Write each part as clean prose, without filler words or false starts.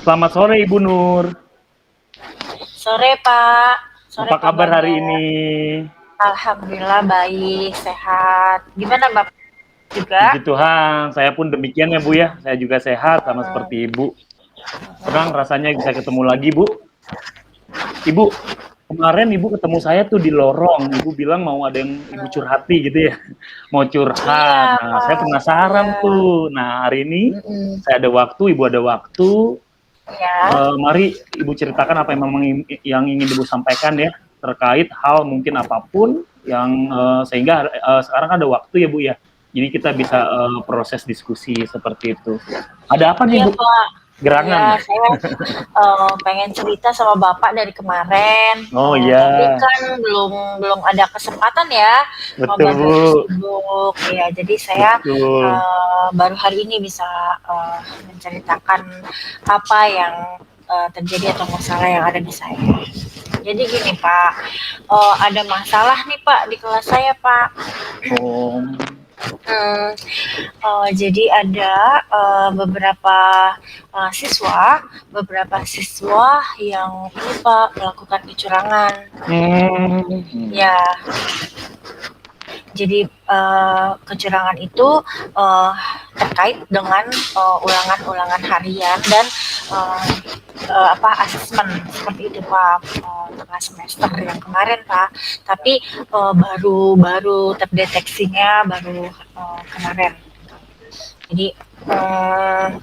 Selamat sore Ibu Nur. Sore Pak. Sore Apa Pak kabar hari Banjar. ini? Alhamdulillah baik, sehat. Gimana Bapak juga? Puji Tuhan, saya pun demikian ya Bu ya. Saya juga sehat sama Hmm, seperti Ibu. Senang rasanya bisa ketemu lagi Bu. Ibu, kemarin Ibu ketemu saya tuh di lorong. Ibu bilang mau ada yang Ibu curhati gitu ya. Mau iya curhat. Nah, saya Pak. Iya. penasaran tuh. Nah, hari ini Mm-mm. saya ada waktu, Ibu ada waktu. Ya. Mari Ibu ceritakan apa yang memang yang ingin Ibu sampaikan ya terkait hal mungkin apapun yang sehingga sekarang ada waktu ya Bu ya. Jadi kita bisa proses diskusi seperti itu. Ada apa nih Iya Bu? Pak. Iya, Gerangan? saya pengen cerita sama Bapak dari kemarin, Oh tapi iya, kan belum belum ada kesempatan ya. betul Bapak Bu, sibuk, ya. Jadi saya betul. baru hari ini bisa menceritakan apa yang terjadi atau masalah yang ada di saya. Jadi gini Pak, ada masalah nih Pak di kelas saya Pak. Oh, Hmm, jadi ada beberapa beberapa siswa yang ini Pak melakukan kecurangan. hmm. Ya, jadi kecurangan itu uh, terkait dengan ulangan-ulangan harian dan uh, asesmen seperti itu Pak, tengah semester yang kemarin Pak. Tapi baru terdeteksinya baru kemarin. Jadi um,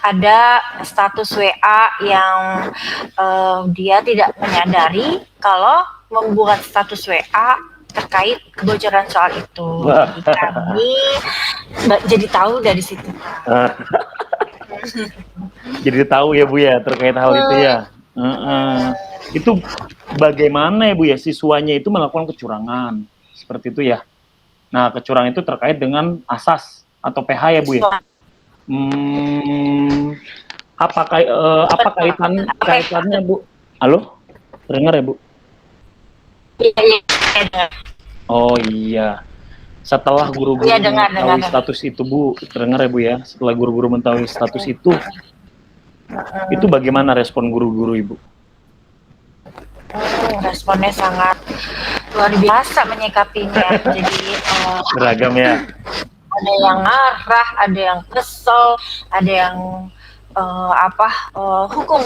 ada status WA yang dia tidak menyadari kalau membuat status WA terkait kebocoran soal itu. Jadi kami jadi tahu dari situ. Jadi tahu ya Bu ya terkait hal itu ya. Itu bagaimana ya Bu ya siswanya itu melakukan kecurangan seperti itu ya. Nah kecurangan itu terkait dengan asas atau PH ya Bu ya. Apa kaitannya Bu? Halo, dengar ya Bu? Iya. Oh iya. Setelah guru-guru Iya, mengetahui dengar. status itu Bu, terdengar ya Bu ya. Setelah guru-guru mengetahui status itu bagaimana respon guru-guru Ibu? Responnya sangat luar biasa menyikapinya. Jadi Beragam ya. ada yang marah, ada yang kesel, ada yang hukum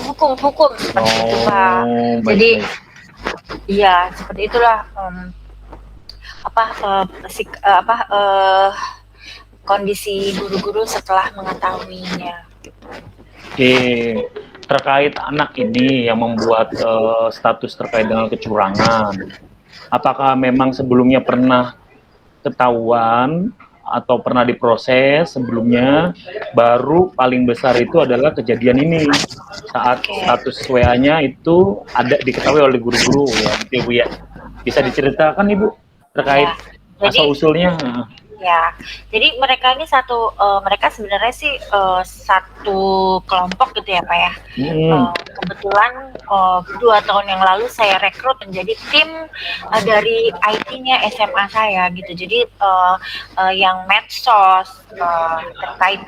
seperti itu Pak. Jadi iya seperti itulah kondisi guru-guru setelah mengetahuinya. Oke, terkait anak ini yang membuat status terkait dengan kecurangan, apakah memang sebelumnya pernah ketahuan atau pernah diproses sebelumnya, baru paling besar itu adalah kejadian ini saat status WA-nya itu ada diketahui oleh guru-guru ya, gitu ya Bu ya. Bisa diceritakan Ibu terkait asal usulnya? Ya, jadi mereka ini mereka sebenarnya sih satu kelompok gitu ya Pak ya. Kebetulan 2 tahun yang lalu saya rekrut menjadi tim dari IT-nya SMA saya gitu. Jadi yang medsos, terkait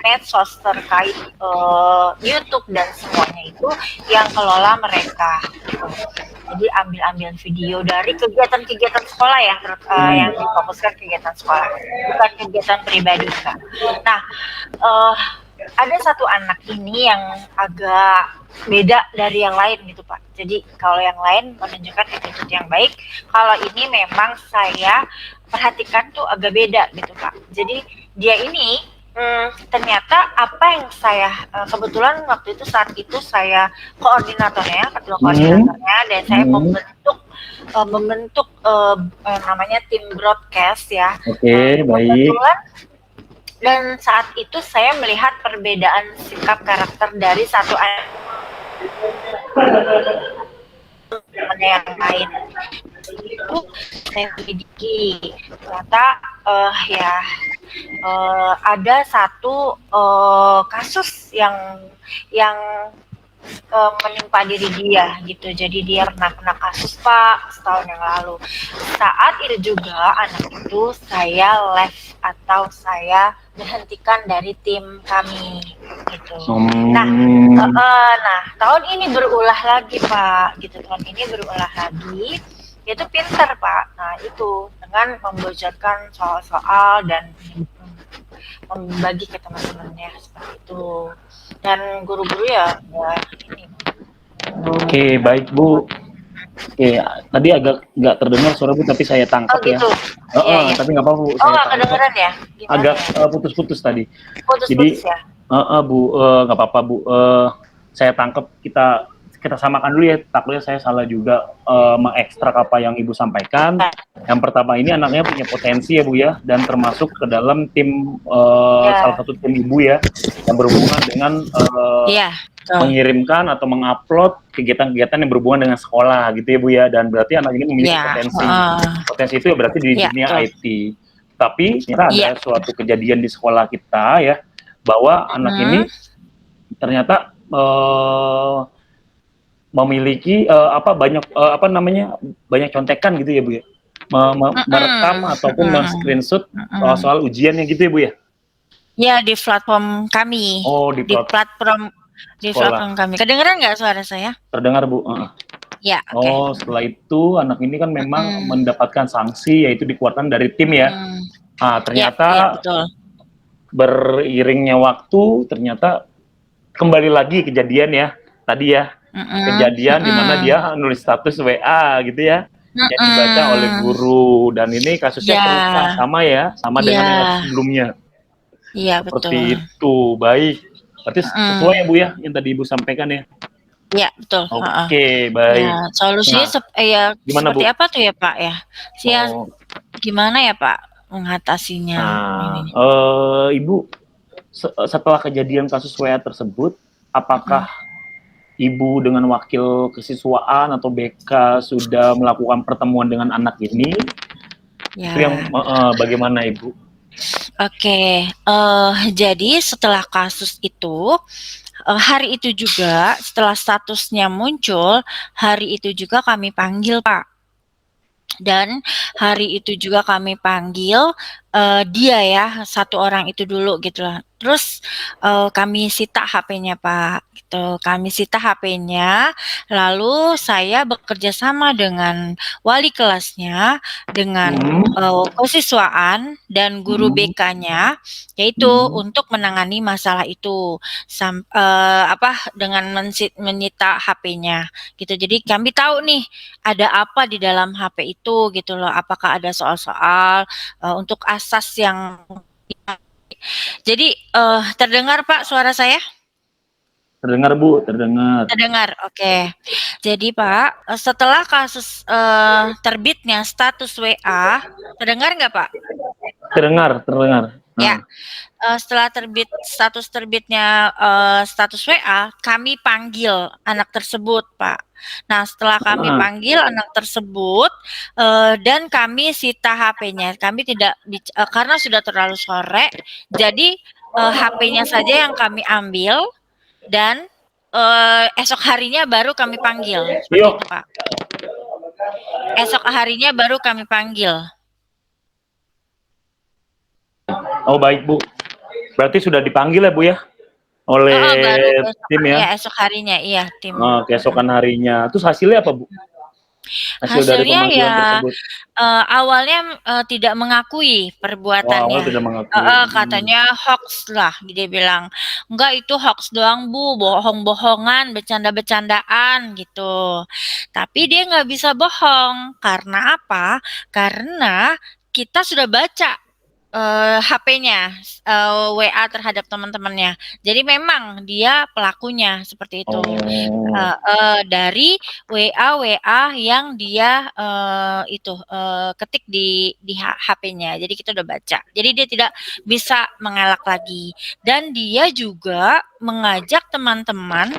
YouTube dan semuanya itu yang kelola mereka. Gitu. Jadi ambil video dari kegiatan-kegiatan sekolah ya, yang difokuskan kegiatan sekolah, bukan kegiatan pribadi Kak. Nah, ada satu anak ini yang agak beda dari yang lain gitu Pak. Jadi kalau yang lain menunjukkan attitude yang baik, kalau ini memang saya perhatikan tuh agak beda gitu Pak. Jadi dia ini ternyata apa yang saya kebetulan waktu itu saat itu saya koordinatornya, ketua koordinatornya, dan saya membentuk namanya tim broadcast ya. Oke, baik. Kebetulan dan saat itu saya melihat perbedaan sikap karakter dari satu yang lain. Itu saya selidiki, ternyata ada satu kasus yang menimpa diri dia gitu. Jadi dia pernah kena kasus Pak setahun yang lalu. Saat itu juga anak itu saya left atau saya berhentikan dari tim kami gitu. Nah, tahun ini berulah lagi Pak, gitu. Tahun ini berulah lagi. Dia tuh pinter Pak. Nah itu dengan membocorkan soal-soal dan membagi ke teman-temannya seperti itu. Dan guru-guru ya ini. Oke, baik Bu. Oke, tadi agak nggak terdengar suara Bu, tapi saya tangkap gitu. ya. Tapi nggak apa-apa Bu. Oh, nggak kedengeran ya? Gimana agak ya? Putus-putus tadi. Putus-putus ya? Bu, nggak apa-apa Bu. Saya tangkap, kita samakan dulu ya. Takutnya saya salah juga mengekstrak apa yang Ibu sampaikan. Yang pertama, ini anaknya punya potensi ya Bu ya, dan termasuk ke dalam tim salah satu tim Ibu ya, yang berhubungan dengan mengirimkan atau mengupload kegiatan-kegiatan yang berhubungan dengan sekolah gitu ya Bu ya, dan berarti anak ini memiliki potensi itu ya, berarti di dunia IT. Tapi ternyata ada suatu kejadian di sekolah kita ya, bahwa anak ini ternyata memiliki banyak contekan gitu ya Bu ya, merekam ataupun men-screenshot soal ujiannya gitu ya Bu ya. Ya, di platform kami. Oh, di platform kami. Kedengeran nggak suara saya? Terdengar Bu. Ya, Oh, setelah itu anak ini kan memang mendapatkan sanksi, yaitu dikeluarkan dari tim ya. Nah, ternyata betul. Beriringnya waktu, ternyata kembali lagi kejadian ya, tadi ya, kejadian di mana dia nulis status WA gitu ya, yang dibaca oleh guru, dan ini kasusnya sama dengan yang sebelumnya. Iya, seperti itu. Baik, berarti sesuai ya Bu ya, yang tadi Ibu sampaikan ya. Iya, betul. Oke, baik. Ya, solusinya gimana, seperti Bu? apa tuh ya Pak ya? Gimana ya Pak mengatasinya? Ibu, setelah kejadian kasus WA tersebut, apakah Ibu dengan wakil kesiswaan atau BK sudah melakukan pertemuan dengan anak ini? Ya. Itu yang bagaimana Ibu? Oke, jadi setelah kasus itu, hari itu juga setelah statusnya muncul, hari itu juga kami panggil Pak. Dan hari itu juga kami panggil dia ya, satu orang itu dulu gitu lah. Terus kami sita HP-nya Pak, gitu. Kami sita HP-nya, lalu saya bekerja sama dengan wali kelasnya, dengan kesiswaan dan guru BK-nya, yaitu untuk menangani masalah itu, dengan menyita HP-nya, gitu. Jadi kami tahu nih ada apa di dalam HP itu gitu loh. Apakah ada soal-soal untuk asas yang jadi terdengar Pak suara saya? Terdengar Bu, terdengar. Terdengar, oke. Jadi Pak, setelah kasus terbitnya status WA, terdengar nggak Pak? Terdengar. Ya, setelah status terbitnya status WA, kami panggil anak tersebut Pak. Nah, setelah kami panggil anak tersebut dan kami sita HP-nya, kami tidak karena sudah terlalu sore, jadi HP-nya saja yang kami ambil dan esok harinya baru kami panggil, seperti itu Pak. Esok harinya baru kami panggil. Oh baik Bu, berarti sudah dipanggil ya Bu ya? Oleh tim ya? Ya, esok harinya, iya tim. Keesokan harinya. Terus hasilnya apa Bu? Hasilnya ya awalnya tidak mengakui perbuatannya. Tidak mengakui. Katanya hoax lah, dia bilang. Enggak, itu hoax doang Bu, bohong-bohongan, bercanda-bercandaan gitu. Tapi dia nggak bisa bohong, karena apa? Karena kita sudah baca HP-nya, WA terhadap teman-temannya. Jadi memang dia pelakunya seperti itu. Dari WA yang dia ketik di HP-nya. Jadi kita udah baca. Jadi dia tidak bisa mengelak lagi. Dan dia juga mengajak teman-teman.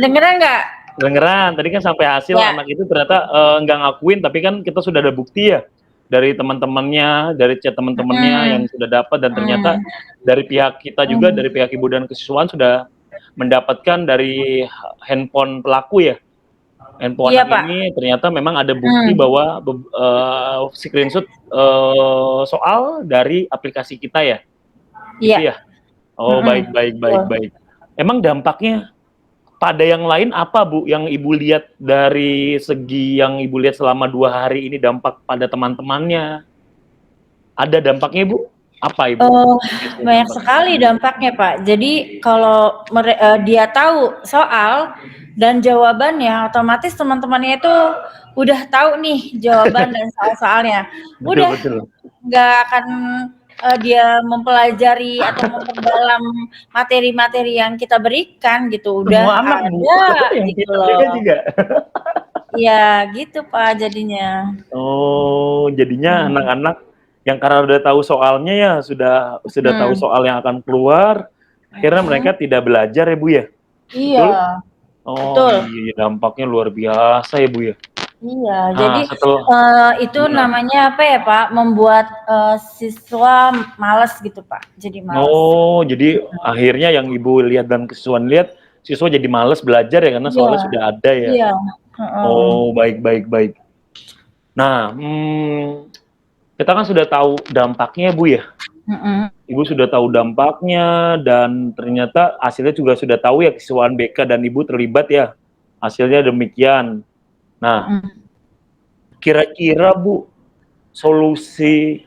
Dengeran nggak? Dengeran. Tadi kan sampai hasil anak itu ternyata nggak ngakuin, tapi kan kita sudah ada bukti ya. Dari teman-temannya, dari chat teman-temannya yang sudah dapat, dan ternyata dari pihak kita juga, dari pihak Ibu dan kesiswaan sudah mendapatkan dari handphone pelaku ya. Handphone Iya, anak Pak. ini ternyata memang ada bukti bahwa screenshot soal dari aplikasi kita ya, gitu Iya. ya. Oh, baik, baik, baik, Betul. baik. Emang dampaknya pada yang lain apa, Bu, yang Ibu lihat dari segi yang Ibu lihat selama 2 hari ini dampak pada teman-temannya? Ada dampaknya, Bu? Apa Ibu? Oh, Biasanya banyak dampak. sekali dampaknya, Pak. Jadi kalau dia tahu soal dan jawabannya, otomatis teman-temannya itu udah tahu nih jawaban dan soal-soalnya. Betul, Udah betul. nggak akan dia mempelajari atau memperdalam materi-materi yang kita berikan gitu. Udah Semua anak, Bu, ada yang gitu kita jaga loh. juga. Iya, gitu Pak jadinya. Oh, jadinya Hmm. anak-anak yang karena udah tahu soalnya ya sudah tahu Hmm. soal yang akan keluar, akhirnya mereka tidak belajar ya, Bu, ya? Iya, Betul? Oh, betul. iya, dampaknya luar biasa ya, Bu, ya? Iya, jadi Nah, setelah itu gimana? namanya apa ya Pak? Membuat siswa malas gitu Pak. Jadi malas. Oh, jadi akhirnya yang Ibu lihat dan kesiswaan lihat, siswa jadi males belajar ya karena Iya, soalnya sudah ada ya? iya. Heeh. Oh, baik, baik, baik. Nah, kita kan sudah tahu dampaknya, Bu, ya? Mm-mm. Ibu sudah tahu dampaknya dan ternyata hasilnya juga sudah tahu ya, kesiswaan BK dan Ibu terlibat ya. Hasilnya demikian. Nah, Mm-mm. kira-kira Bu, solusi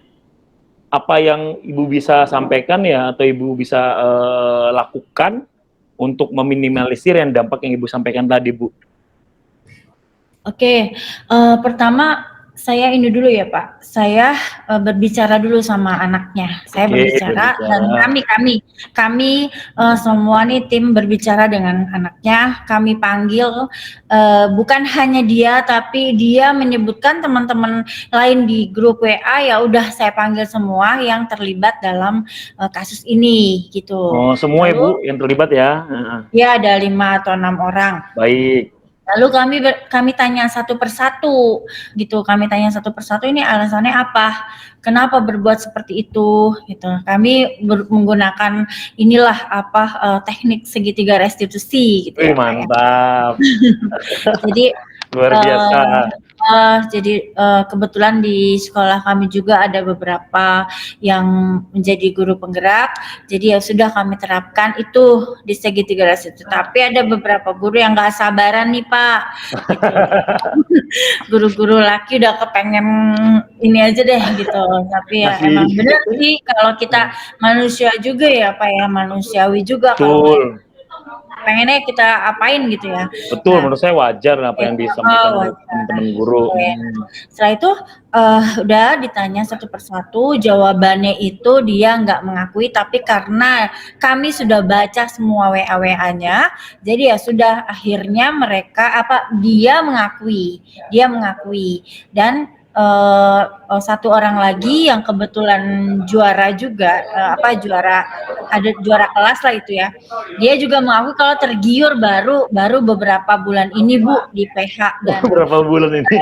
apa yang Ibu bisa sampaikan ya atau Ibu bisa lakukan untuk meminimalisir yang dampak yang Ibu sampaikan tadi, Bu? Oke, pertama saya ini dulu ya Pak, saya berbicara dulu sama anaknya. Saya Oke, berbicara dan berbicara. kami semua nih tim berbicara dengan anaknya. Kami panggil bukan hanya dia, tapi dia menyebutkan teman-teman lain di grup WA. Ya udah saya panggil semua yang terlibat dalam kasus ini gitu. Oh, semua ya, Lalu Bu, yang terlibat ya? Heeh. ya ada 5 atau 6 orang. Baik. Lalu kami tanya satu persatu gitu. Kami tanya satu persatu ini alasannya apa? Kenapa berbuat seperti itu gitu. Kami menggunakan inilah teknik segitiga restitusi gitu Wih, ya, Pak ya. mantap. Jadi Luar biasa. kebetulan di sekolah kami juga ada beberapa yang menjadi guru penggerak. Jadi ya sudah kami terapkan itu di segitiga restitusi. Tapi ada beberapa guru yang nggak sabaran nih Pak. Gitu. Guru-guru laki udah kepengen ini aja deh gitu. Tapi ya Masih emang benar sih kalau kita manusia juga ya Pak ya, manusiawi juga kalau ngeliat betul. pengennya kita apain gitu ya. Betul, Nah, menurut saya wajar apa yang disampaikan oleh wajar. teman-teman guru. Gitu ya. Setelah itu udah ditanya satu persatu, jawabannya itu dia nggak mengakui, tapi karena kami sudah baca semua WA-WA-nya, jadi ya sudah akhirnya dia mengakui dan satu orang lagi yang kebetulan juara juga ada juara kelas lah itu ya. Dia juga mengakui kalau tergiur baru beberapa bulan ini Bu di PH dan Berapa bulan ini?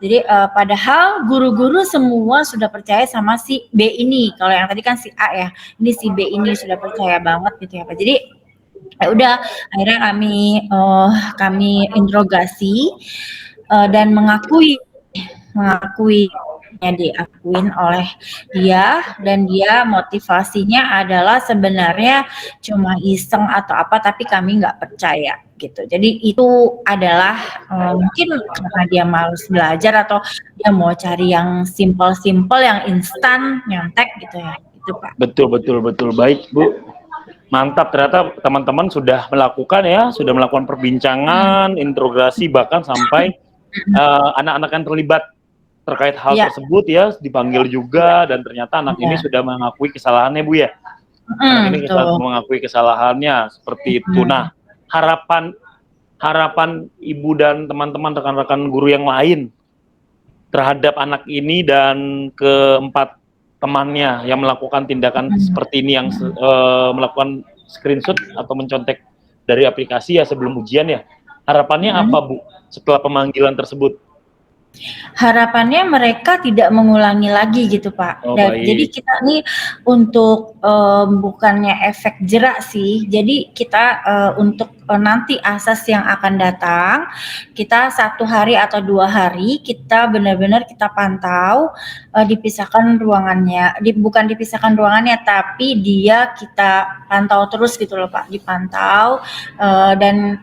jadi padahal guru-guru semua sudah percaya sama si B ini. Kalau yang tadi kan si A ya, ini si B ini sudah percaya banget gitu ya Pak. Jadi ya udah akhirnya kami interogasi dan diakuin oleh dia dan dia motivasinya adalah sebenarnya cuma iseng atau apa tapi kami nggak percaya gitu. Jadi itu adalah mungkin karena dia malas belajar atau dia mau cari yang simple-simple, yang instan, nyontek gitu ya. Gitu Pak. Betul, betul, betul. Baik, Bu. Mantap, ternyata teman-teman sudah melakukan perbincangan, interogasi, bahkan sampai anak-anak yang terlibat terkait hal tersebut ya dipanggil juga dan ternyata anak ini sudah mengakui kesalahannya, Bu ya. Anak ini mengakui kesalahannya seperti itu. Nah, harapan Ibu dan teman-teman rekan-rekan guru yang lain terhadap anak ini dan keempat temannya yang melakukan tindakan seperti ini yang melakukan screenshot atau mencontek dari aplikasi ya sebelum ujian ya. Harapannya apa, Bu, setelah pemanggilan tersebut? Harapannya mereka tidak mengulangi lagi gitu, Pak. Oh, Jadi baik. kita nih untuk bukannya efek jerak sih, jadi kita untuk nanti asas yang akan datang, kita 1 hari atau 2 hari kita benar-benar kita pantau, dipisahkan ruangannya, bukan dipisahkan ruangannya, tapi dia kita pantau terus gitu loh, Pak, dipantau dan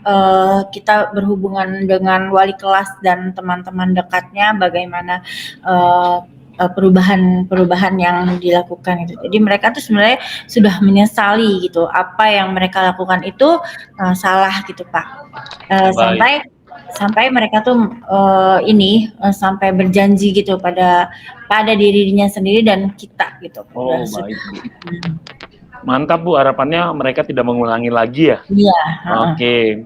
kita berhubungan dengan wali kelas dan teman-teman dekatnya bagaimana perubahan yang dilakukan itu. Jadi mereka tuh sebenarnya sudah menyesali gitu apa yang mereka lakukan itu salah gitu, Pak. Sampai mereka tuh sampai berjanji gitu pada dirinya sendiri dan kita gitu. Oh, baik, Bu. Mantap, Bu, harapannya mereka tidak mengulangi lagi ya. Iya. Oke.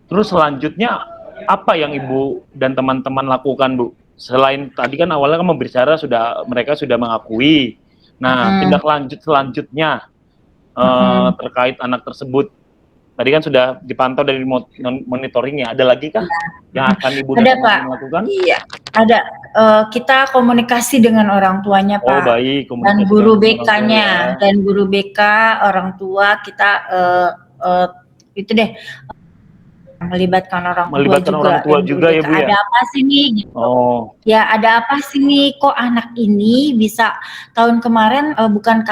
Terus selanjutnya apa yang Ibu dan teman-teman lakukan, Bu? Selain tadi kan awalnya kan berbicara mereka sudah mengakui. Nah, tindak lanjut selanjutnya terkait anak tersebut. Tadi kan sudah dipantau dari monitoring ya. Ada lagi kah yang akan Ibu dan teman-teman lakukan? Iya, ada. Kita komunikasi dengan orang tuanya, Pak. Oh, baik. Dan guru BK-nya, dan guru BK, orang tua kita itu deh. Melibatkan orang tua juga ya, Bu ya. Ada apa sih nih gitu. Ya, ada apa sih nih kok anak ini bisa tahun kemarin bukan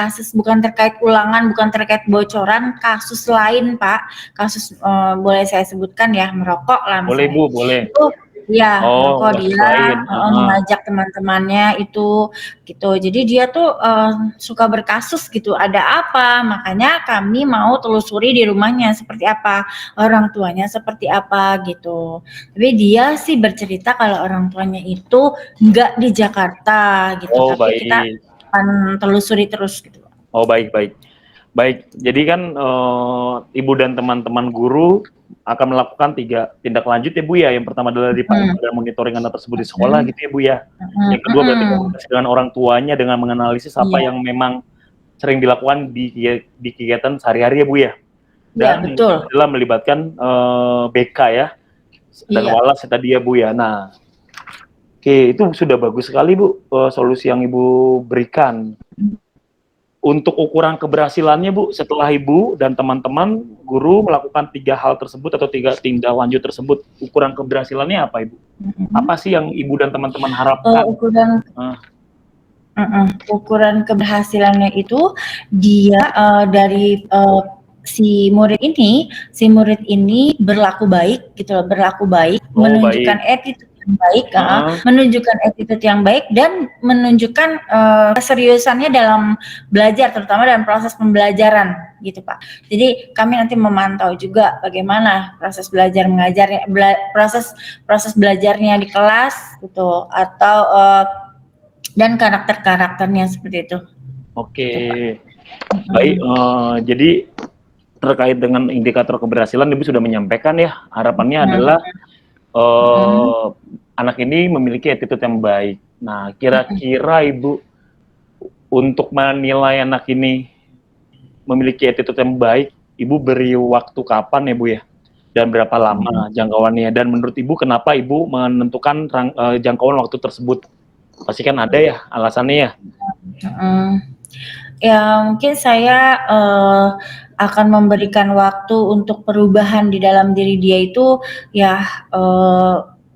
terkait ulangan, bukan terkait bocoran, kasus lain, Pak. Kasus boleh saya sebutkan ya, merokok lah misalnya. Boleh, Bu, boleh. Itu ya, kok dia mengajak teman-temannya itu gitu. Jadi dia tuh suka berkasus gitu. Ada apa? Makanya kami mau telusuri di rumahnya seperti apa, orang tuanya seperti apa gitu. Tapi dia sih bercerita kalau orang tuanya itu nggak di Jakarta gitu. Oh, tapi baik. Kita akan telusuri terus gitu. Oh, baik. Baik, jadi kan Ibu dan teman-teman guru akan melakukan 3 tindak lanjut ya, Bu ya. Yang pertama adalah di monitoring anak tersebut di sekolah gitu ya, Bu ya. Yang kedua berarti komunikasi dengan orang tuanya dengan menganalisis apa yang memang sering dilakukan di kegiatan sehari-hari ya, Bu ya. Dan betul. adalah melibatkan BK ya. Dan walas tadi ya, Bu ya. Nah, oke, itu sudah bagus sekali, Bu, solusi yang Ibu berikan. Untuk ukuran keberhasilannya, Bu, setelah Ibu dan teman-teman guru melakukan 3 hal tersebut atau 3 tindak lanjut tersebut, ukuran keberhasilannya apa, Ibu? Apa sih yang Ibu dan teman-teman harapkan? Ukuran keberhasilannya itu dia dari si murid ini berlaku baik gitu loh, menunjukkan attitude yang baik, menunjukkan attitude yang baik dan menunjukkan keseriusannya dalam belajar, terutama dalam proses pembelajaran gitu, Pak. Jadi kami nanti memantau juga bagaimana proses belajar mengajarnya, proses belajarnya di kelas gitu, atau dan karakternya seperti itu. Oke, baik. Jadi terkait dengan indikator keberhasilan, Ibu sudah menyampaikan ya, harapannya adalah anak ini memiliki attitude yang baik. Nah, kira-kira Ibu untuk menilai anak ini memiliki attitude yang baik, Ibu beri waktu kapan ya, Bu ya? Dan berapa lama jangkauannya? Dan menurut Ibu kenapa Ibu menentukan jangkauan waktu tersebut? Pasti kan ada ya alasannya ya? Ya mungkin saya akan memberikan waktu untuk perubahan di dalam diri dia itu ya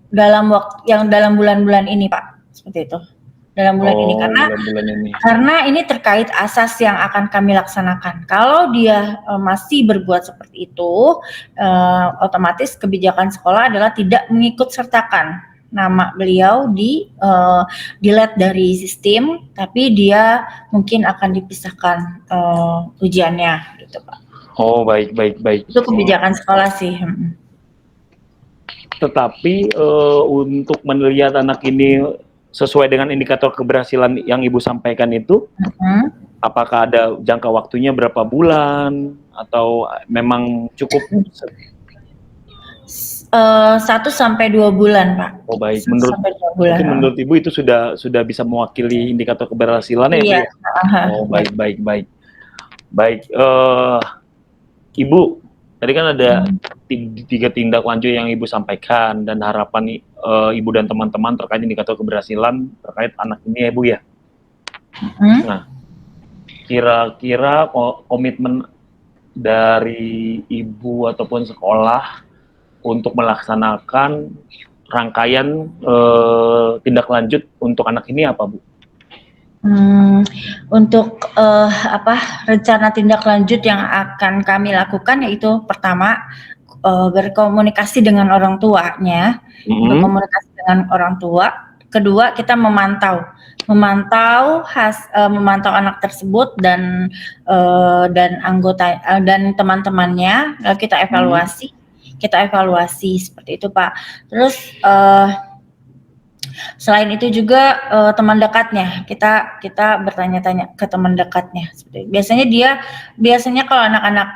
dalam bulan-bulan ini, Pak, seperti itu. Dalam bulan ini karena ini terkait asas yang akan kami laksanakan. Kalau dia masih berbuat seperti itu, otomatis kebijakan sekolah adalah tidak mengikut sertakan nama beliau di delete dari sistem, tapi dia mungkin akan dipisahkan ujiannya gitu, Pak. Oh, baik. Itu kebijakan sekolah sih. Tetapi untuk melihat anak ini sesuai dengan indikator keberhasilan yang Ibu sampaikan itu, apakah ada jangka waktunya berapa bulan atau memang cukup 1 sampai 2 bulan, Pak. Oh, baik. Menurut Ibu itu sudah bisa mewakili indikator keberhasilan ya? Iya. Oh, baik. Baik, Ibu, Tadi kan ada 3 tindak lanjut yang Ibu sampaikan dan harapan Ibu dan teman-teman terkait indikator keberhasilan terkait anak ini ya Bu ya. Nah, kira-kira komitmen dari Ibu ataupun sekolah untuk melaksanakan rangkaian tindak lanjut untuk anak ini apa Bu? Untuk rencana tindak lanjut yang akan kami lakukan yaitu pertama berkomunikasi dengan orang tuanya, berkomunikasi dengan orang tua. Kedua, kita memantau anak tersebut dan anggota dan teman-temannya, kita evaluasi seperti itu Pak. Terus selain itu juga teman dekatnya, kita bertanya-tanya ke teman dekatnya. Biasanya kalau anak-anak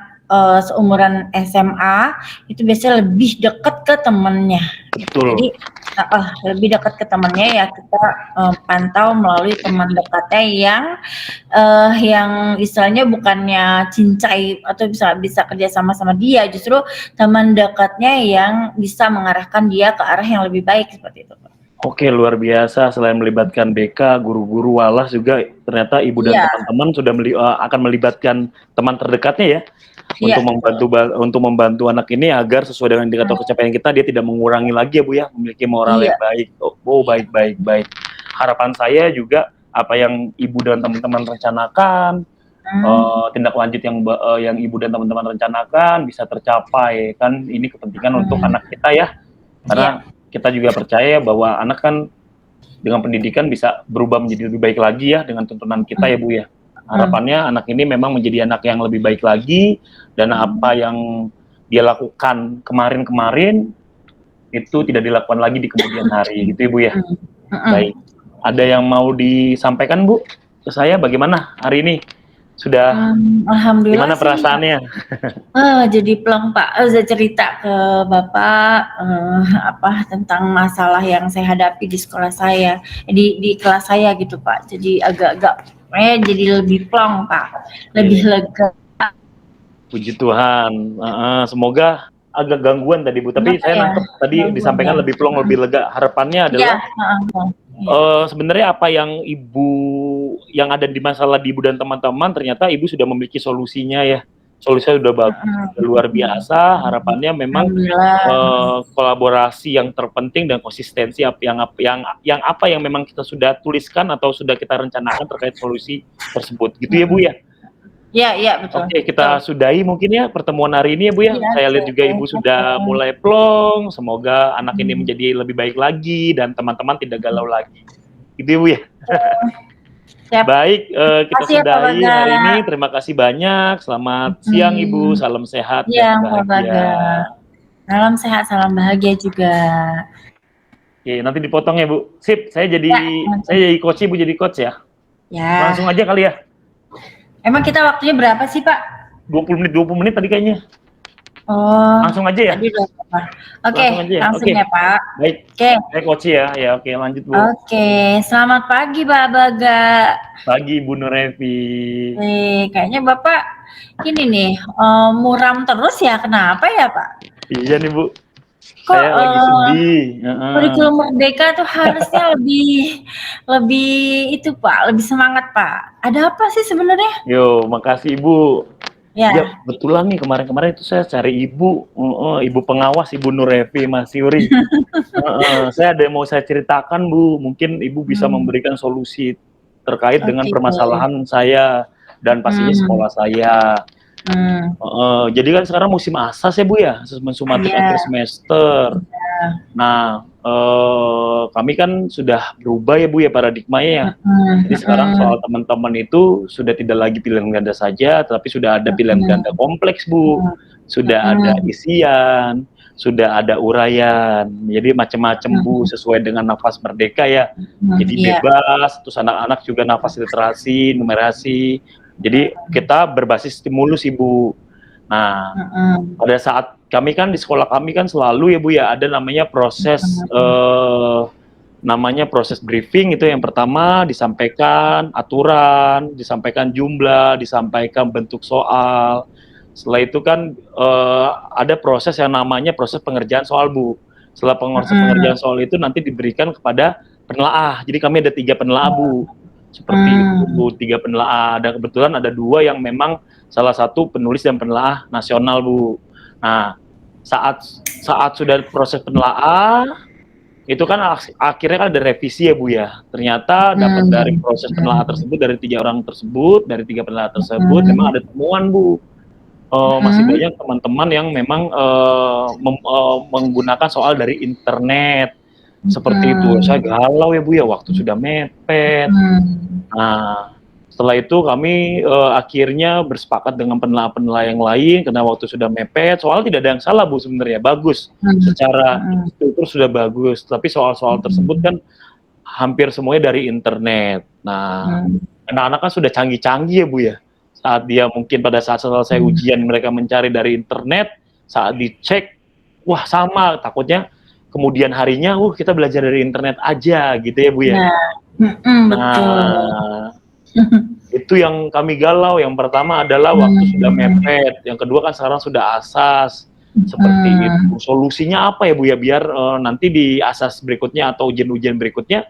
seumuran SMA itu biasanya lebih dekat ke temannya. Betul. Jadi lebih dekat ke temannya ya kita pantau melalui teman dekatnya yang istilahnya bukannya cincai atau bisa kerja sama dia, justru teman dekatnya yang bisa mengarahkan dia ke arah yang lebih baik seperti itu. Oke, luar biasa. Selain melibatkan BK, guru-guru, walas juga ternyata Ibu dan teman-teman sudah akan melibatkan teman terdekatnya ya, untuk membantu anak ini agar sesuai dengan indikator pencapaian kita, dia tidak mengurangi lagi ya Bu ya, memiliki moral yang baik. Baik. Harapan saya juga apa yang Ibu dan teman-teman rencanakan, tindak lanjut yang Ibu dan teman-teman rencanakan bisa tercapai, kan ini kepentingan untuk anak kita ya, karena kita juga percaya bahwa anak kan dengan pendidikan bisa berubah menjadi lebih baik lagi ya dengan tuntunan kita ya Bu ya. Harapannya anak ini memang menjadi anak yang lebih baik lagi, dan apa yang dia lakukan kemarin itu tidak dilakukan lagi di kemudian hari gitu ya Bu ya. Baik. Ada yang mau disampaikan Bu ke saya, bagaimana hari ini? Sudah Alhamdulillah gimana perasaannya? Jadi plong Pak, saya cerita ke Bapak tentang masalah yang saya hadapi di sekolah saya, di kelas saya gitu Pak. Jadi agak-agak jadi lebih plong Pak, lebih lega. Puji Tuhan. Semoga agak gangguan tadi Bu, tapi saya nangkep tadi disampaikan lebih plong, lebih lega. Harapannya adalah sebenarnya apa yang yang ada di masalah di Ibu dan teman-teman, ternyata Ibu sudah memiliki solusinya ya. Solusinya sudah bagus, luar biasa. Harapannya memang kolaborasi yang terpenting dan konsistensi yang memang kita sudah tuliskan atau sudah kita rencanakan terkait solusi tersebut. Gitu ya Bu ya? Iya, betul. Oke, kita sudahi mungkin ya pertemuan hari ini ya Bu ya. Saya lihat juga Ibu sudah mulai plong. Semoga anak ini menjadi lebih baik lagi dan teman-teman tidak galau lagi. Gitu ya Bu ya. Baik, kita sudahi hari ini. Terima kasih banyak. Selamat siang Ibu. Salam sehat dan bahagia. Salam sehat, salam bahagia juga. Oke, nanti dipotong ya Bu. Sip, saya jadi coach, Ibu jadi coach ya. Ya. Langsung aja kali ya. Emang kita waktunya berapa sih Pak? 20 menit tadi kayaknya. Langsung aja ya. Oke, langsung ya Pak. Baik. Saya coach ya. Ya, oke, lanjut Bu. Oke, selamat pagi Pak Baga. Pagi Bu Nurevi. Kayaknya Bapak ini nih muram terus ya, kenapa ya Pak? Iya nih Bu. Kok saya lagi sedih. Kurikulum Merdeka tuh harusnya lebih itu Pak, lebih semangat Pak. Ada apa sih sebenarnya? Yo, makasih Ibu. Ya, betulan nih kemarin itu saya cari Ibu, Ibu pengawas Ibu Nurevi Mas Yuri. Saya ada yang mau saya ceritakan Bu, mungkin Ibu bisa memberikan solusi terkait dengan permasalahan saya dan pastinya sekolah saya. Jadi kan sekarang musim asas ya Bu ya, asesmen sumatif akhir semester. Nah, kami kan sudah berubah ya Bu ya paradigmanya ya. Jadi sekarang soal teman-teman itu sudah tidak lagi pilihan ganda saja, tapi sudah ada pilihan ganda kompleks Bu. Sudah ada isian, sudah ada uraian. Jadi macam-macam Bu, sesuai dengan nafas merdeka ya. Jadi bebas, terus anak-anak juga nafas literasi, numerasi. Jadi kita berbasis stimulus Ibu. Nah, pada saat kami kan di sekolah kami kan selalu ya Bu ya ada namanya proses briefing. Itu yang pertama, disampaikan aturan, disampaikan jumlah, disampaikan bentuk soal, Setelah itu kan ada proses yang namanya proses pengerjaan soal, Bu. Setelah pengerjaan soal itu nanti diberikan kepada penelaah. Jadi kami ada 3 penelaah, Bu. Seperti itu, Bu, 3 penelaah. Dan kebetulan ada 2 yang memang salah satu penulis dan penelaah nasional, Bu. Nah, saat sudah proses penelaah, itu kan akhirnya kan ada revisi ya, Bu ya. Ternyata dapat dari proses penelaah tersebut, dari 3 orang tersebut, dari 3 penelaah tersebut, memang ada temuan, Bu. Masih banyak teman-teman yang memang menggunakan soal dari internet seperti itu. Saya galau ya, Bu ya, waktu sudah mepet. Nah, setelah itu kami akhirnya bersepakat dengan penelaah-penelaah yang lain karena waktu sudah mepet. Soal tidak ada yang salah, Bu, sebenarnya bagus secara struktur sudah bagus. Tapi soal-soal tersebut kan hampir semuanya dari internet. Nah, anak-anak kan sudah canggih-canggih ya, Bu ya. Saat dia mungkin pada saat selesai ujian mereka mencari dari internet, saat dicek, wah sama, takutnya kemudian harinya, kita belajar dari internet aja gitu ya, Bu ya. Nah, itu yang kami galau. Yang pertama adalah waktu sudah mepet, yang kedua kan sekarang sudah asas, seperti itu. Solusinya apa ya, Bu ya, biar nanti di asas berikutnya atau ujian-ujian berikutnya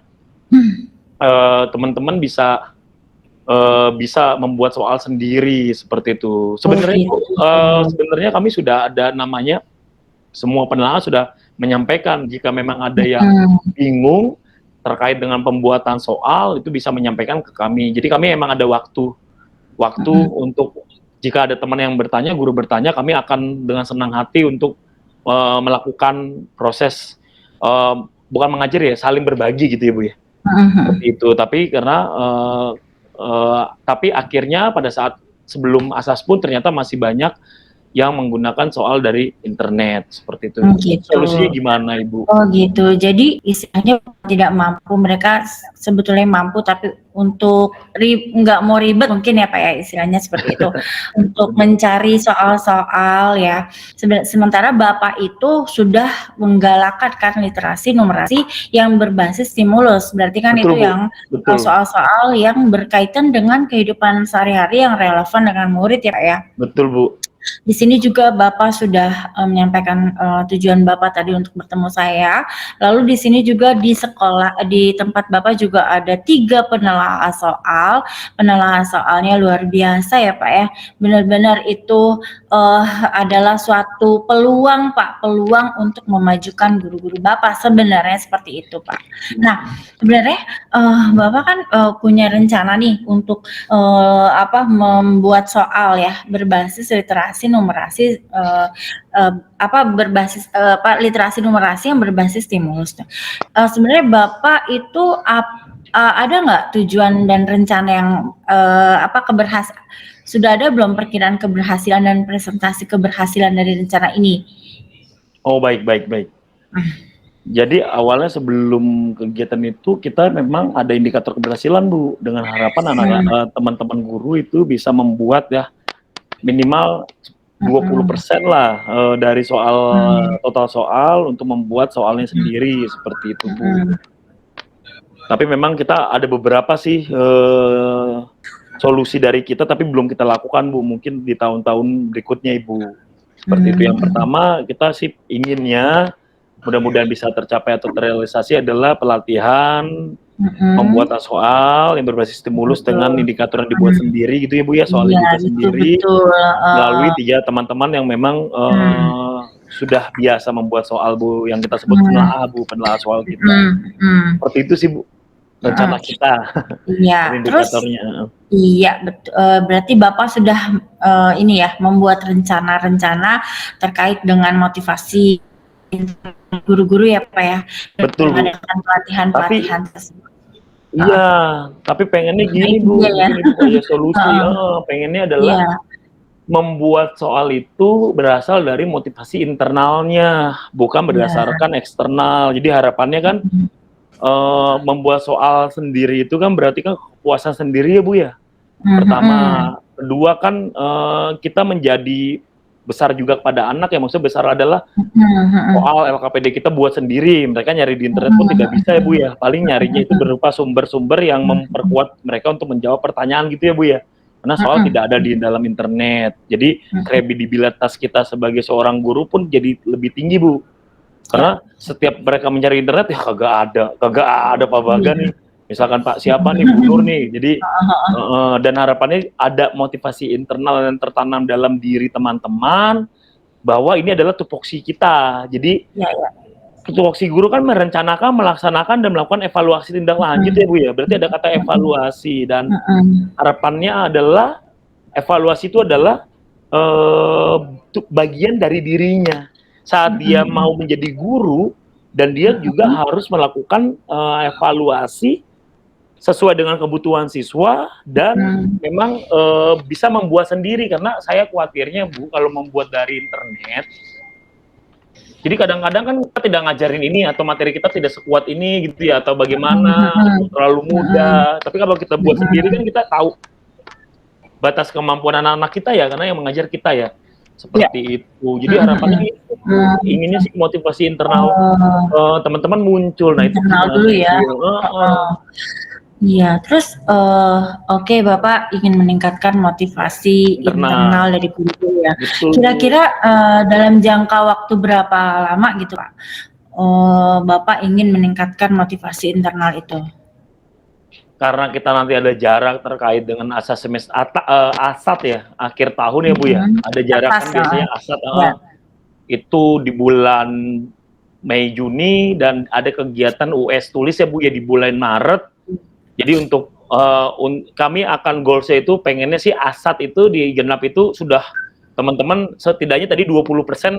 teman-teman bisa membuat soal sendiri seperti itu. Sebenarnya sebenarnya kami sudah ada namanya, semua penelaah sudah menyampaikan jika memang ada yang bingung terkait dengan pembuatan soal itu bisa menyampaikan ke kami. Jadi kami memang ada waktu untuk jika ada teman yang bertanya, guru bertanya, kami akan dengan senang hati untuk melakukan proses bukan mengajar ya, saling berbagi gitu ya, Bu ya. Seperti itu. Tapi karena tapi akhirnya pada saat sebelum asas pun ternyata masih banyak yang menggunakan soal dari internet seperti itu. Gitu. Solusinya gimana, Ibu? Oh gitu. Jadi istilahnya tidak mampu, mereka sebetulnya mampu tapi untuk nggak mau ribet mungkin ya Pak ya, istilahnya seperti itu. Untuk mencari soal-soal ya. Sementara Bapak itu sudah menggalakkan literasi numerasi yang berbasis stimulus. Berarti kan Betul, itu Bu. yang Betul. soal-soal yang berkaitan dengan kehidupan sehari-hari yang relevan dengan murid ya Pak ya. Betul, Bu. Di sini juga Bapak sudah menyampaikan tujuan Bapak tadi untuk bertemu saya. Lalu di sini juga di sekolah, di tempat Bapak juga ada 3 penelaah soal. Penelaah soalnya luar biasa ya Pak ya. Benar-benar itu adalah suatu peluang Pak, peluang untuk memajukan guru-guru Bapak. Sebenarnya seperti itu Pak. Nah, sebenarnya Bapak kan punya rencana nih untuk membuat soal ya berbasis literasi numerasi berbasis literasi numerasi yang berbasis stimulus. Sebenarnya Bapak itu ada nggak tujuan dan rencana yang sudah ada belum perkiraan keberhasilan dan presentasi keberhasilan dari rencana ini? Oh, baik. Jadi awalnya sebelum kegiatan itu kita memang ada indikator keberhasilan, Bu, dengan harapan anak-anak teman-teman guru itu bisa membuat ya minimal 20% lah dari total soal untuk membuat soalnya sendiri seperti itu, Bu. Tapi memang kita ada beberapa sih solusi dari kita tapi belum kita lakukan, Bu, mungkin di tahun-tahun berikutnya, Ibu. Seperti itu. Yang pertama kita sih inginnya mudah-mudahan bisa tercapai atau terrealisasi adalah pelatihan pembuatan soal yang berbasis stimulus dengan indikator yang dibuat sendiri gitu ya, Bu ya, soalnya dibuat sendiri melalui 3 teman-teman yang memang sudah biasa membuat soal, Bu, yang kita sebut penelaah soal kita. Seperti itu sih, Bu, rencana kita. Iya, terus iya, betul. Berarti Bapak sudah membuat rencana-rencana terkait dengan motivasi guru-guru ya Pak ya. Betul, Bu. Mengadakan pelatihan tersebut. Iya, tapi pengennya gini, Bu, solusi pengennya adalah membuat soal itu berasal dari motivasi internalnya, bukan berdasarkan eksternal. Jadi harapannya kan membuat soal sendiri itu kan berarti kan kepuasan sendiri ya, Bu ya. Pertama, kedua kan kita menjadi besar juga kepada anak ya, maksudnya besar adalah soal LKPD kita buat sendiri, mereka nyari di internet pun tidak bisa ya, Bu ya, paling nyarinya itu berupa sumber-sumber yang memperkuat mereka untuk menjawab pertanyaan gitu ya, Bu ya. karena soal Mm-mm. tidak ada di dalam internet. Jadi kredibilitas kita sebagai seorang guru pun jadi lebih tinggi, Bu. Karena setiap mereka mencari internet ya kagak ada Pak Baga nih. Misalkan Pak siapa nih, Bu Nur nih. Jadi dan harapannya ada motivasi internal yang tertanam dalam diri teman-teman bahwa ini adalah tupoksi kita. Jadi Ya, ya. tupoksi guru kan merencanakan, melaksanakan, dan melakukan evaluasi tindak lanjut ya Bu ya. Berarti ada kata evaluasi, dan harapannya adalah evaluasi itu adalah bagian dari dirinya. Saat dia mau menjadi guru, dan dia juga harus melakukan evaluasi sesuai dengan kebutuhan siswa, dan memang bisa membuat sendiri, karena saya khawatirnya Bu kalau membuat dari internet, jadi kadang-kadang kan kita tidak ngajarin ini atau materi kita tidak sekuat ini gitu ya, atau bagaimana, terlalu mudah. Tapi kalau kita buat sendiri kan kita tahu batas kemampuan anak-anak kita ya, karena yang mengajar kita ya. Seperti itu. Jadi harapannya inginnya sih motivasi internal teman-teman muncul. Nah, itu internal dulu ya. Iya, terus oke, Bapak ingin meningkatkan motivasi internal dari guru ya. Kira-kira dalam jangka waktu berapa lama gitu Pak, Bapak ingin meningkatkan motivasi internal itu? Karena kita nanti ada jarak terkait dengan asas asat ya, akhir tahun ya Bu ya. Ada jarak kan biasanya asat itu di bulan Mei Juni, dan ada kegiatan US tulis ya Bu ya di bulan Maret. Jadi untuk kami akan goalsnya itu pengennya sih asat itu di genap itu sudah teman-teman setidaknya tadi 20%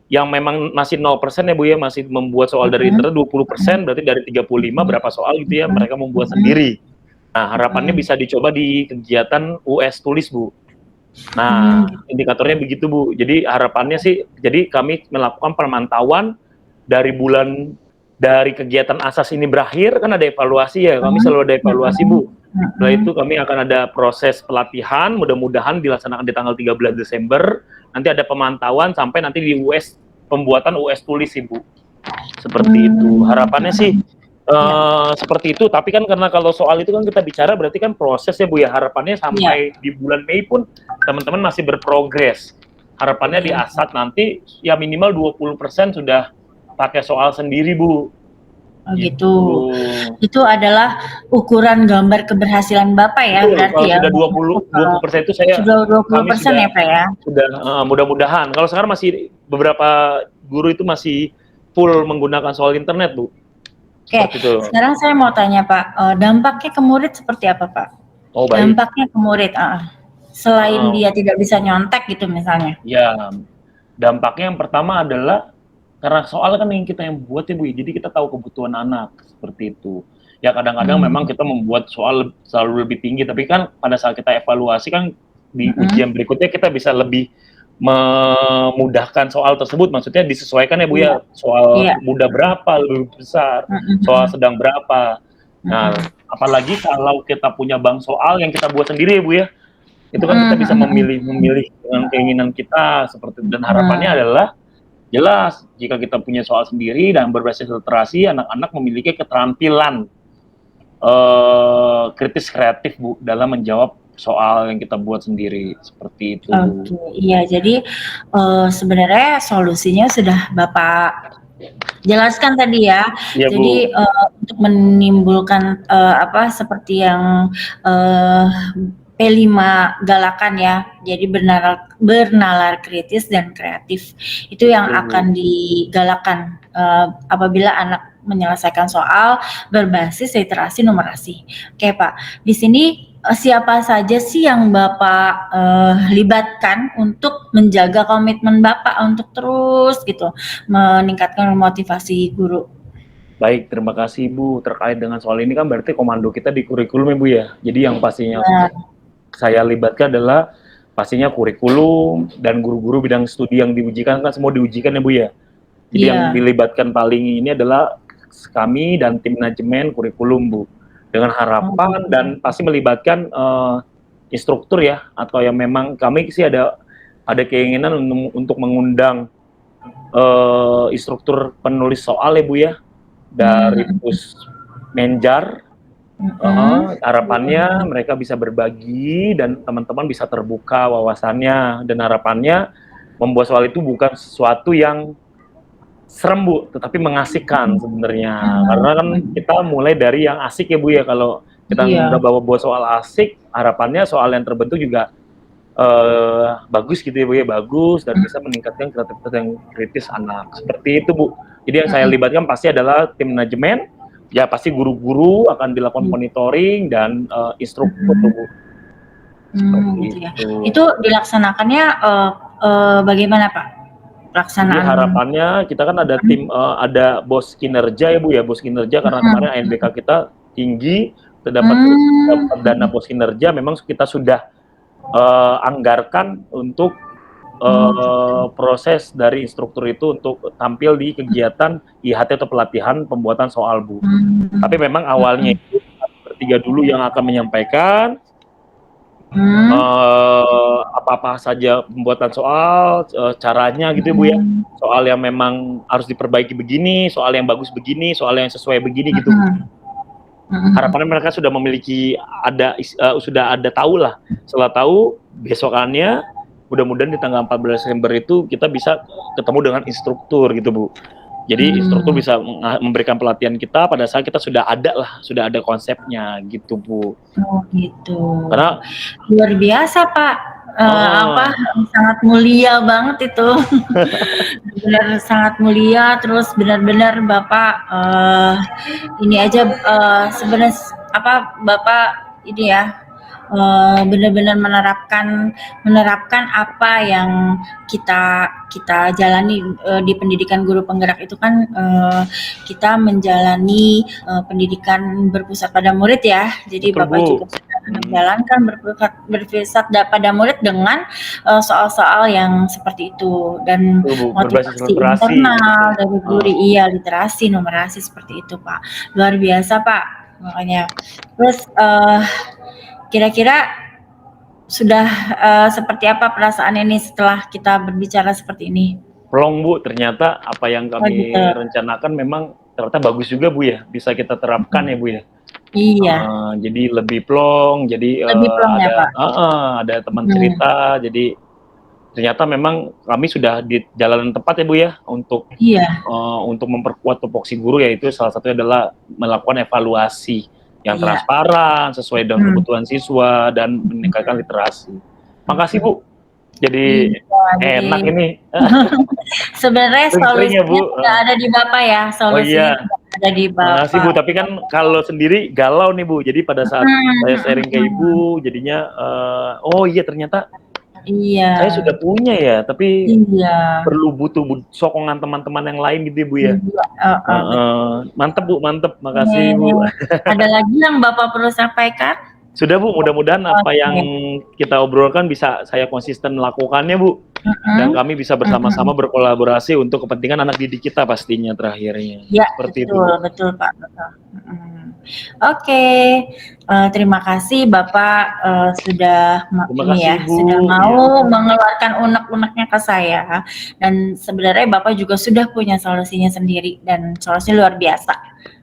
yang memang masih 0% ya Bu ya, masih membuat soal dari internet 20%, berarti dari 35 berapa soal gitu ya mereka membuat sendiri. Nah, harapannya bisa dicoba di kegiatan US tulis Bu. Nah, indikatornya begitu Bu. Jadi harapannya sih, jadi kami melakukan pemantauan dari kegiatan asas ini berakhir, kan ada evaluasi ya, kami selalu ada evaluasi Bu. Setelah itu kami akan ada proses pelatihan, mudah-mudahan dilaksanakan di tanggal 13 Desember, nanti ada pemantauan sampai nanti di pembuatan US tulis sih Bu. Seperti itu, harapannya sih seperti itu. Tapi kan karena kalau soal itu kan kita bicara berarti kan proses ya Bu ya, harapannya sampai di bulan Mei pun teman-teman masih berprogres. Harapannya di asat nanti ya minimal 20% sudah pakai soal sendiri Bu. Oh gitu. Itu adalah ukuran gambar keberhasilan Bapak ya. Betul, berarti kalau ya. Sudah 20% itu saya. Sudah 20% ya Pak ya. Sudah mudah-mudahan. Kalau sekarang masih beberapa guru itu masih full menggunakan soal internet Bu. Oke. Sekarang saya mau tanya Pak, dampaknya ke murid seperti apa Pak? Oh baik. Dampaknya ke murid, selain dia tidak bisa nyontek gitu misalnya. Ya, dampaknya yang pertama adalah karena soal kan yang kita yang buat ya Bu, jadi kita tahu kebutuhan anak seperti itu. Ya kadang-kadang memang kita membuat soal selalu lebih tinggi, tapi kan pada saat kita evaluasi kan di ujian berikutnya kita bisa lebih memudahkan soal tersebut, maksudnya disesuaikan ya Bu ya, soal mudah berapa, lebih besar, soal sedang berapa. Nah, apalagi kalau kita punya bank soal yang kita buat sendiri ya Bu ya, itu kan kita bisa memilih dengan keinginan kita seperti itu. Dan harapannya adalah jelas, jika kita punya soal sendiri dan berbasis literasi, anak-anak memiliki keterampilan kritis kreatif Bu dalam menjawab soal yang kita buat sendiri seperti itu. Oke, iya. Jadi sebenarnya solusinya sudah Bapak jelaskan tadi ya. Ya jadi untuk menimbulkan seperti yang P5 galakan ya, jadi bernalar kritis dan kreatif, itu yang akan digalakan apabila anak menyelesaikan soal berbasis literasi numerasi. Oke Pak, di sini siapa saja sih yang Bapak libatkan untuk menjaga komitmen Bapak untuk terus gitu meningkatkan motivasi guru? Baik, terima kasih Bu. Terkait dengan soal ini kan berarti komando kita di kurikulum ya Bu ya. Jadi yang pastinya saya libatkan adalah pastinya kurikulum dan guru-guru bidang studi yang diujikan, kan semua diujikan ya Bu ya. Jadi yang dilibatkan paling ini adalah kami dan tim manajemen kurikulum Bu, dengan harapan dan pasti melibatkan instruktur ya, atau yang memang kami sih ada keinginan untuk mengundang instruktur penulis soal ya Bu ya, dari Pusmenjar Harapannya mereka bisa berbagi dan teman-teman bisa terbuka wawasannya, dan harapannya membuat soal itu bukan sesuatu yang serem Bu, tetapi mengasihkan sebenarnya. Karena kan kita mulai dari yang asik ya Bu ya, kalau kita Iya. udah bawa soal asik, harapannya soal yang terbentuk juga bagus gitu ya Bu ya, bagus dan bisa meningkatkan kreativitas yang kritis anak. Seperti itu Bu. Jadi yang saya libatkan pasti adalah tim manajemen, ya pasti guru-guru akan dilakukan monitoring dan instruktur tuh Bu. Gitu ya. Itu dilaksanakannya bagaimana Pak? Pelaksanaan. Jadi harapannya kita kan ada tim, ada bos kinerja ya Bu ya, bos kinerja karena kemarin ANBK kita tinggi, terdapat dana bos kinerja, memang kita sudah anggarkan untuk proses dari instruktur itu untuk tampil di kegiatan IHT atau pelatihan pembuatan soal Bu. Tapi memang awalnya itu bertiga dulu yang akan menyampaikan apa-apa saja pembuatan soal, caranya gitu Bu ya, soal yang memang harus diperbaiki begini, soal yang bagus begini, soal yang sesuai begini gitu. Harapannya mereka sudah memiliki sudah ada tahu lah. Setelah tahu, besokannya mudah-mudahan di tanggal 14 Desember itu kita bisa ketemu dengan instruktur gitu Bu. Jadi instruktur bisa memberikan pelatihan kita pada saat kita sudah ada konsepnya gitu Bu. Oh gitu. Karena luar biasa Pak. Sangat mulia banget itu. Benar sangat mulia, terus benar-benar Bapak ini aja sebenarnya Bapak ini ya benar-benar menerapkan apa yang kita jalani di pendidikan guru penggerak itu kan kita menjalani pendidikan berpusat pada murid ya. Jadi betul, Bapak Bu. juga menjalankan berpusat pada murid dengan soal-soal yang seperti itu dan motivasi internal dari guru, literasi, numerasi seperti itu Pak. Luar biasa Pak, makanya. Terus kira-kira sudah seperti apa perasaan ini setelah kita berbicara seperti ini? Plong Bu, ternyata apa yang kami rencanakan memang ternyata bagus juga Bu ya, bisa kita terapkan ya Bu ya. Iya. Jadi lebih plong, jadi lebih plong ya, Pak? ada teman cerita, jadi ternyata memang kami sudah di jalan tepat ya Bu ya untuk untuk memperkuat tupoksi guru, yaitu salah satunya adalah melakukan evaluasi yang transparan sesuai dengan kebutuhan siswa dan meningkatkan literasi. Makasih Bu. Jadi enak ini. Sebenarnya solusinya sudah ada di Bapak ya, solusinya ada di Bapak. Makasih Bu, tapi kan kalau sendiri galau nih Bu. Jadi pada saat saya sharing ke Ibu, jadinya oh iya ternyata saya sudah punya ya, tapi perlu butuh sokongan teman-teman yang lain gitu ya Bu ya. Mantep Bu, mantep. Makasih Bu. Ada lagi yang Bapak perlu sampaikan? Sudah Bu, mudah-mudahan apa yang kita obrolkan bisa saya konsisten melakukannya Bu. Dan kami bisa bersama-sama berkolaborasi untuk kepentingan anak didik kita pastinya terakhirnya. Ya, seperti betul Pak. Betul. Oke, terima kasih Bapak sudah sudah mau mengeluarkan unek-uneknya ke saya, dan sebenarnya Bapak juga sudah punya solusinya sendiri dan solusinya luar biasa.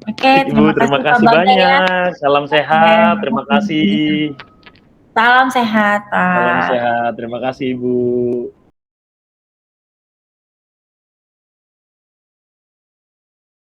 Oke, terima kasih banyak. Salam sehat, terima kasih. Salam sehat Pak. Salam sehat, terima kasih Ibu.